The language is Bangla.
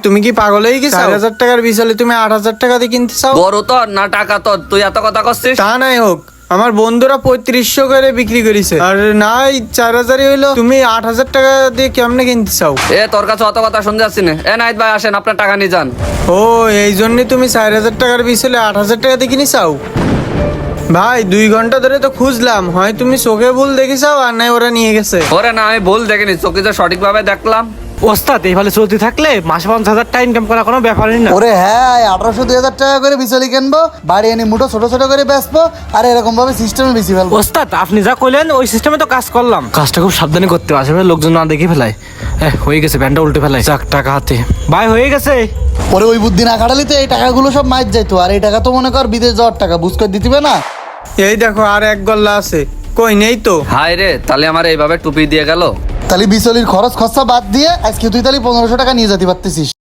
তুমি কি পাগল হয়ে গেছো? 4,000 টাকার বিছালে তুমি 8,000 টাকা দিয়ে কিনতে চাও? গরু তো না টাকা তো, তুই এত কথা করছিস? তা নাই হোক, আমার বন্ধুরা 3500 করে বিক্রি করেছে, আর নাই 4,000 হইলো, তুমি 8,000 টাকা দিয়ে কেমনে কিনতে চাও? এ তোর কাছে অত কথা শুনতে যাচ্ছি না। এ নাইত ভাই আসেন, আপনার টাকা নিয়ে যান। ও এই জন্যই তুমি 4,000 টাকার বিছালে 8,000 টাকা দিয়ে কিনে চাও? ভাই 2 ঘন্টা ধরে তো খুঁজলাম, হয় তুমি চোখে ভুল দেখেছাও আর নাই ওরা নিয়ে গেছে। ওরে না, আমি ভুল দেখিনি, চোখে যে সঠিকভাবে দেখলাম। ওস্তাদ এইভাবে চলতে থাকলে মাসে 5,000 টাকা ইনকাম করা কোনো ব্যাপারই না। ওরে হ্যাঁ, 1800-2000 টাকা করে বিচলি কিনবো, বাড়ি এনে মুঠো ছোট ছোট করে বেচবো, আর এরকম ভাবে সিস্টেমে বেশি ফেলবো। ওস্তাদ আপনি যা কইলেন ওই সিস্টেমে তো কাজ করলাম, কাজটা খুব সাবধানে করতে হবে, আশেপাশে লোকজন না দেখে ফেলায়। হয়ে গেছে, ব্যান্ডটা উল্টে ফেলায়, যাক টাকা হাতে। ভাই হয়ে গেছে। পরে ওই বুদ্ধি না খাটালি তো এই টাকাগুলো সব মাইর যাইতো, আর এই টাকা তো মনে কর বিদেশ যাওয়ার টাকা, বুঝ করে দিতিবে না। এই দেখো আর 1 গল্লা আছে, কই নেই তো। হায় রে, তাহলে আমার এইভাবে টুপি দিয়ে গেল। তাহলে বিচলির খরচ খরচা বাদ দিয়ে আজকে তুই তাহলে 1500 টাকা নিয়ে যেতে পারতেছিস।